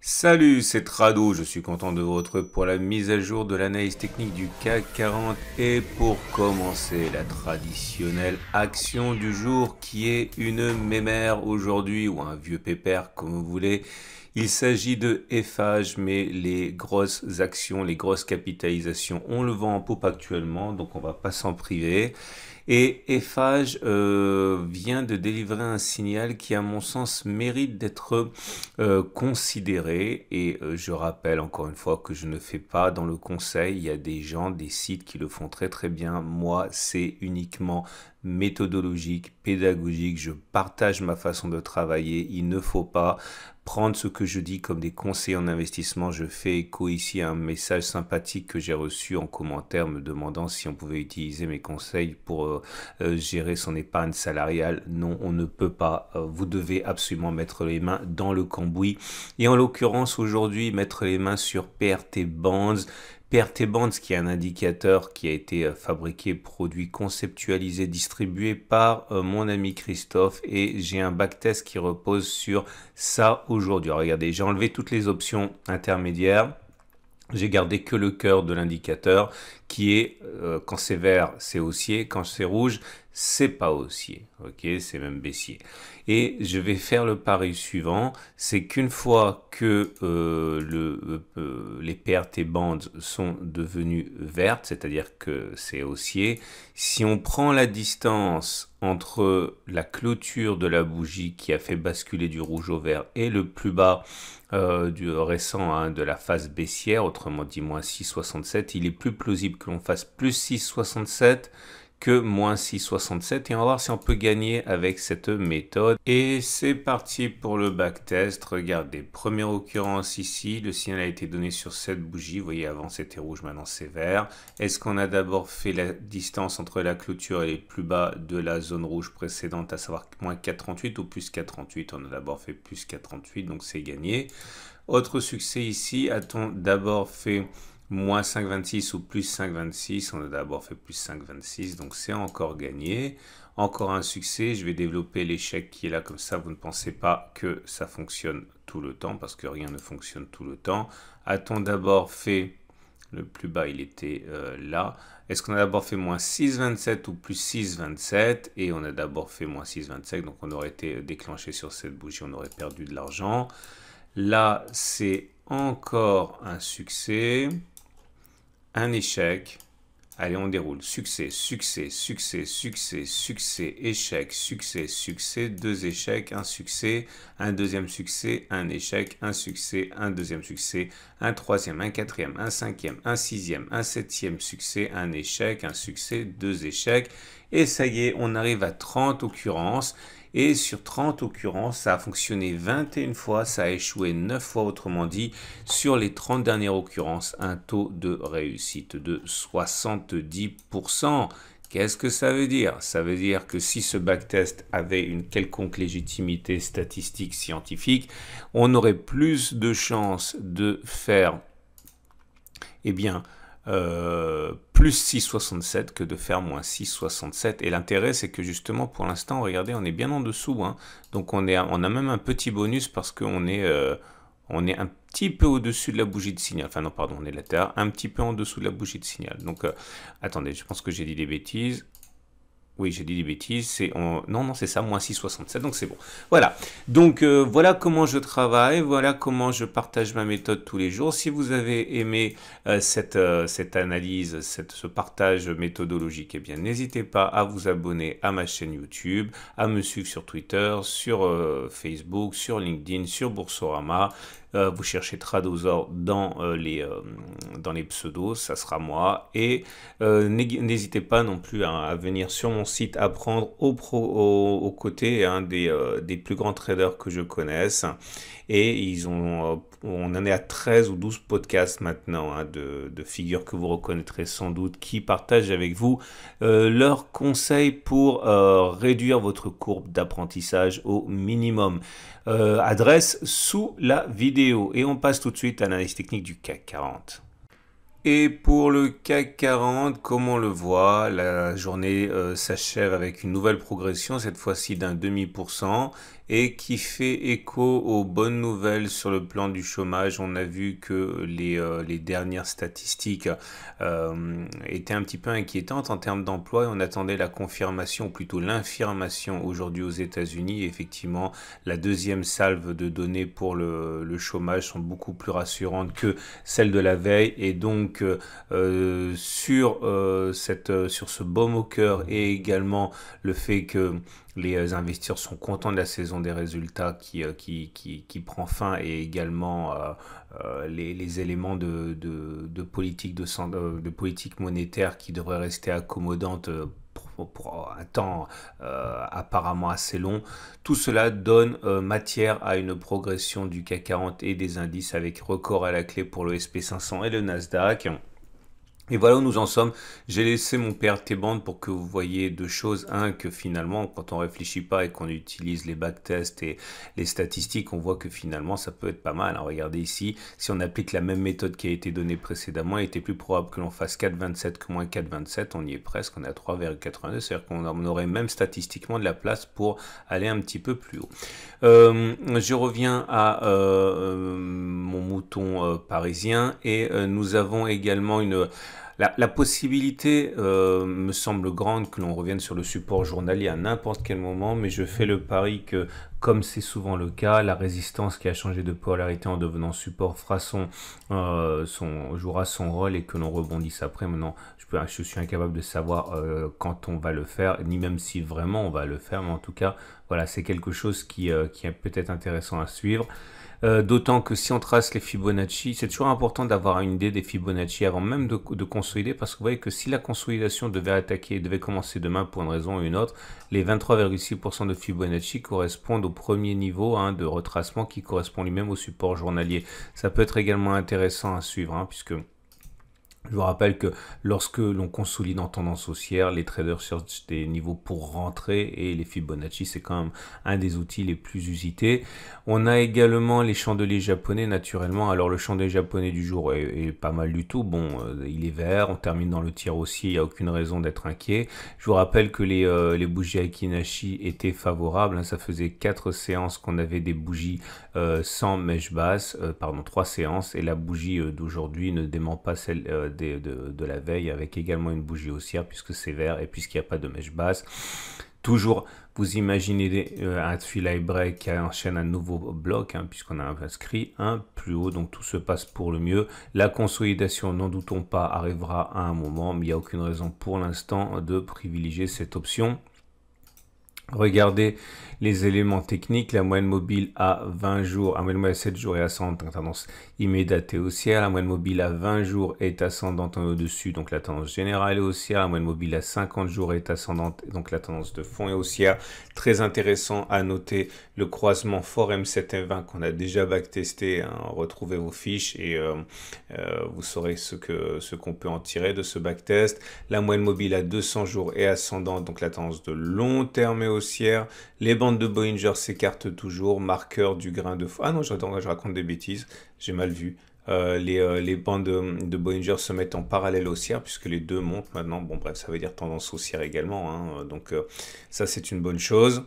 Salut, c'est Trado, je suis content de vous retrouver pour la mise à jour de l'analyse technique du CAC 40 et pour commencer la traditionnelle action du jour qui est une mémère aujourd'hui ou un vieux pépère comme vous voulez. Il s'agit de Eiffage, mais les grosses actions, les grosses capitalisations, on le vend en poupe actuellement, donc on va pas s'en priver. Et Eiffage vient de délivrer un signal qui, à mon sens, mérite d'être considéré. Et je rappelle encore une fois que je ne fais pas dans le conseil. Il y a des gens, des sites qui le font très très bien. Moi, c'est uniquement méthodologique, pédagogique. Je partage ma façon de travailler. Il ne faut pas prendre ce que je dis comme des conseils en investissement. Je fais écho ici à un message sympathique que j'ai reçu en commentaire me demandant si on pouvait utiliser mes conseils pour gérer son épargne salariale. Non, on ne peut pas. Vous devez absolument mettre les mains dans le cambouis. Et en l'occurrence, aujourd'hui, mettre les mains sur PRT Bonds. PRT Bonds, qui est un indicateur qui a été fabriqué, produit, conceptualisé, distribué par mon ami Christophe, et j'ai un backtest qui repose sur ça aujourd'hui. Regardez, j'ai enlevé toutes les options intermédiaires. J'ai gardé que le cœur de l'indicateur qui est, quand c'est vert, c'est haussier, quand c'est rouge, c'est pas haussier, ok, c'est même baissier. Et je vais faire le pari suivant, c'est qu'une fois que les PRT bands sont devenues vertes, c'est-à-dire que c'est haussier, si on prend la distance entre la clôture de la bougie qui a fait basculer du rouge au vert et le plus bas du récent hein, de la phase baissière, autrement dit moins 6,67, il est plus plausible que l'on fasse plus 6,67 que moins 6,67 et on va voir si on peut gagner avec cette méthode. Et c'est parti pour le backtest. Regardez, première occurrence ici, le signal a été donné sur cette bougie, vous voyez avant c'était rouge, maintenant c'est vert. Est-ce qu'on a d'abord fait la distance entre la clôture et les plus bas de la zone rouge précédente, à savoir moins 4,38 ou plus 4,38? On a d'abord fait plus 4,38, donc c'est gagné. Autre succès ici, a-t-on d'abord fait moins 5,26 ou plus 5,26? On a d'abord fait plus 5,26, donc c'est encore gagné. Encore un succès, je vais développer l'échec qui est là, comme ça vous ne pensez pas que ça fonctionne tout le temps, parce que rien ne fonctionne tout le temps. A-t-on d'abord fait, le plus bas il était là, est-ce qu'on a d'abord fait moins 6,27 ou plus 6,27? Et on a d'abord fait moins 6,27, donc on aurait été déclenché sur cette bougie, on aurait perdu de l'argent. Là, c'est encore un succès, un échec. Allez, on déroule. Succès, succès, succès, succès, succès, échec, succès, succès, deux échecs, un succès, un deuxième succès, un échec, un succès, un deuxième succès, un troisième, un quatrième, un cinquième, un sixième, un septième succès, un échec, un succès, deux échecs. Et ça y est, on arrive à 30 occurrences. Et sur 30 occurrences, ça a fonctionné 21 fois, ça a échoué 9 fois, autrement dit, sur les 30 dernières occurrences, un taux de réussite de 70%. Qu'est-ce que ça veut dire? Ça veut dire que si ce backtest avait une quelconque légitimité statistique scientifique, on aurait plus de chances de faire, eh bien, plus 6,67 que de faire moins 6,67. Et l'intérêt, c'est que justement, pour l'instant, regardez, on est bien en dessous. Hein. Donc, on a même un petit bonus parce qu'on est, on est un petit peu au-dessus de la bougie de signal. Enfin, non, pardon, on est latéral, un petit peu en dessous de la bougie de signal. Donc, attendez, je pense que j'ai dit des bêtises. Oui, j'ai dit des bêtises, non, c'est ça, moins 6,67, donc c'est bon. Voilà, donc voilà comment je travaille, voilà comment je partage ma méthode tous les jours. Si vous avez aimé cette analyse, ce partage méthodologique, eh bien n'hésitez pas à vous abonner à ma chaîne YouTube, à me suivre sur Twitter, sur Facebook, sur LinkedIn, sur Boursorama. Vous cherchez Tradosaur dans les pseudos, ça sera moi. Et n'hésitez pas non plus à venir sur mon site apprendre aux côtés hein, des plus grands traders que je connaisse. Et on en est à 13 ou 12 podcasts maintenant hein, de figures que vous reconnaîtrez sans doute qui partagent avec vous leurs conseils pour réduire votre courbe d'apprentissage au minimum. Adresse sous la vidéo. Et on passe tout de suite à l'analyse technique du CAC 40. Et pour le CAC 40, comme on le voit, la journée s'achève avec une nouvelle progression, cette fois-ci d'un demi %. et qui fait écho aux bonnes nouvelles sur le plan du chômage. On a vu que les dernières statistiques étaient un petit peu inquiétantes en termes d'emploi et on attendait la confirmation, ou plutôt l'infirmation aujourd'hui aux États-Unis. Effectivement, la deuxième salve de données pour le chômage sont beaucoup plus rassurantes que celles de la veille et donc sur ce baume au cœur et également le fait que les investisseurs sont contents de la saison des résultats qui prend fin et également les éléments de politique de politique monétaire qui devraient rester accommodantes pour un temps apparemment assez long. Tout cela donne matière à une progression du CAC 40 et des indices avec record à la clé pour le SP500 et le Nasdaq. Et voilà où nous en sommes. J'ai laissé mon PRT-band pour que vous voyez deux choses. Un, que finalement, quand on réfléchit pas et qu'on utilise les backtests et les statistiques, on voit que finalement, ça peut être pas mal. Alors, regardez ici, si on applique la même méthode qui a été donnée précédemment, il était plus probable que l'on fasse 4,27 que moins 4,27. On y est presque, on est à 3,82. C'est-à-dire qu'on aurait même statistiquement de la place pour aller un petit peu plus haut. Je reviens à mon mouton parisien et nous avons également la possibilité me semble grande que l'on revienne sur le support journalier à n'importe quel moment, mais je fais le pari que, comme c'est souvent le cas, la résistance qui a changé de polarité en devenant support jouera son rôle et que l'on rebondisse après. Maintenant, je suis incapable de savoir quand on va le faire, ni même si vraiment on va le faire, mais en tout cas, voilà, c'est quelque chose qui est peut-être intéressant à suivre. D'autant que si on trace les Fibonacci, c'est toujours important d'avoir une idée des Fibonacci avant même de consolider, parce que vous voyez que si la consolidation devait commencer demain pour une raison ou une autre, les 23,6% de Fibonacci correspondent au premier niveau de retracement qui correspond lui-même au support journalier. Ça peut être également intéressant à suivre, puisque je vous rappelle que lorsque l'on consolide en tendance haussière, les traders cherchent des niveaux pour rentrer et les Fibonacci, c'est quand même un des outils les plus usités. On a également les chandeliers japonais naturellement. Alors le chandelier japonais du jour est pas mal du tout. Bon, il est vert, on termine dans le tiers haussier, il n'y a aucune raison d'être inquiet. Je vous rappelle que les bougies Aiki-Nashi étaient favorables. Ça faisait 4 séances qu'on avait des bougies sans mèche basse, 3 séances, et la bougie d'aujourd'hui ne dément pas celle de la veille avec également une bougie haussière puisque c'est vert et puisqu'il n'y a pas de mèche basse. Toujours, vous imaginez un three-eye break qui enchaîne un nouveau bloc puisqu'on a inscrit un plus haut, donc tout se passe pour le mieux. La consolidation, n'en doutons pas, arrivera à un moment, mais il n'y a aucune raison pour l'instant de privilégier cette option. Regardez les éléments techniques, la moyenne mobile à 20 jours, la moyenne mobile à 7 jours est ascendante, tendance immédiate et haussière, la moyenne mobile à 20 jours est ascendante au-dessus, donc la tendance générale est haussière, la moyenne mobile à 50 jours est ascendante, donc la tendance de fond est haussière. Très intéressant à noter le croisement fort M7M20 qu'on a déjà backtesté, retrouvez vos fiches et vous saurez ce qu'on peut en tirer de ce backtest. La moyenne mobile à 200 jours est ascendante, donc la tendance de long terme est haussière. Les bandes de Bollinger s'écartent toujours, marqueur du grain de fond. Ah non, je raconte des bêtises, j'ai mal vu. Les bandes de Bollinger se mettent en parallèle haussière puisque les deux montent maintenant. Bon bref, ça veut dire tendance haussière également, donc ça c'est une bonne chose.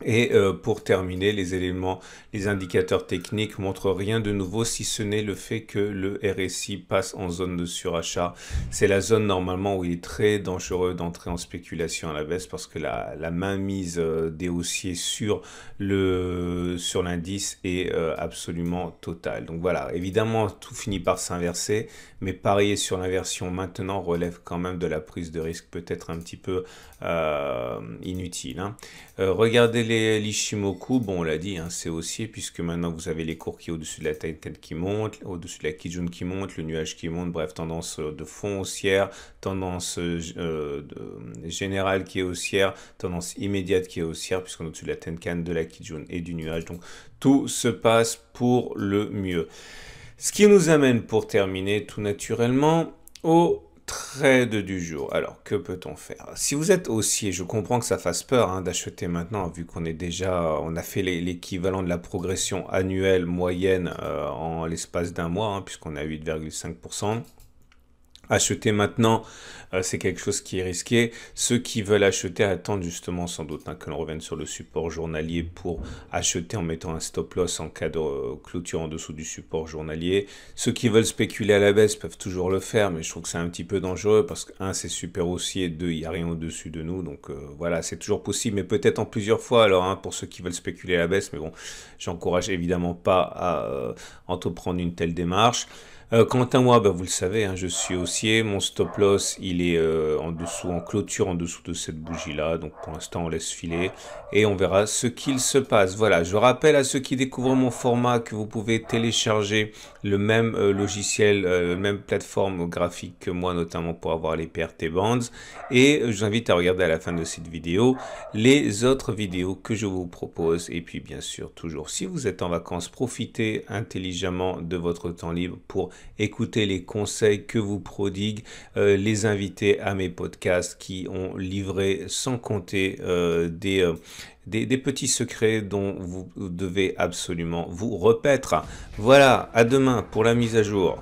Et pour terminer, les indicateurs techniques montrent rien de nouveau si ce n'est le fait que le RSI passe en zone de surachat. C'est la zone normalement où il est très dangereux d'entrer en spéculation à la baisse parce que la mainmise des haussiers sur l'indice est absolument totale. Donc voilà, évidemment tout finit par s'inverser, mais parier sur l'inversion maintenant relève quand même de la prise de risque peut-être un petit peu inutile. Regardez l'Ishimoku, bon on l'a dit, c'est haussier puisque maintenant vous avez les cours qui au-dessus de la Tenkan qui montent, au-dessus de la Kijun qui monte, le nuage qui monte, bref, tendance de fond haussière, tendance générale qui est haussière, tendance immédiate qui est haussière puisqu'on est au-dessus de la Tenkan, de la Kijun et du nuage, donc tout se passe pour le mieux. Ce qui nous amène pour terminer tout naturellement au trade du jour. Alors, que peut-on faire? Si vous êtes haussier, je comprends que ça fasse peur d'acheter maintenant, vu qu'on a fait l'équivalent de la progression annuelle moyenne en l'espace d'un mois, puisqu'on a 8,5%. Acheter maintenant, c'est quelque chose qui est risqué. Ceux qui veulent acheter attendent justement sans doute que l'on revienne sur le support journalier pour acheter en mettant un stop loss en cas de clôture en dessous du support journalier. Ceux qui veulent spéculer à la baisse peuvent toujours le faire, mais je trouve que c'est un petit peu dangereux parce que, un, c'est super haussier, deux, il n'y a rien au-dessus de nous. Donc voilà, c'est toujours possible, mais peut-être en plusieurs fois. Alors, pour ceux qui veulent spéculer à la baisse, mais bon, j'encourage évidemment pas à entreprendre une telle démarche. Quant à moi, vous le savez, je suis haussier, mon stop loss il est en dessous, en clôture en dessous de cette bougie là, donc pour l'instant on laisse filer et on verra ce qu'il se passe. Voilà, je rappelle à ceux qui découvrent mon format que vous pouvez télécharger le même logiciel, même plateforme graphique que moi notamment pour avoir les PRT Bands, et je vous invite à regarder à la fin de cette vidéo les autres vidéos que je vous propose. Et puis bien sûr, toujours si vous êtes en vacances, profitez intelligemment de votre temps libre pour écouter les conseils que vous prodiguent les invités à mes podcasts qui ont livré sans compter des petits secrets dont vous devez absolument vous repaître. Voilà, à demain pour la mise à jour.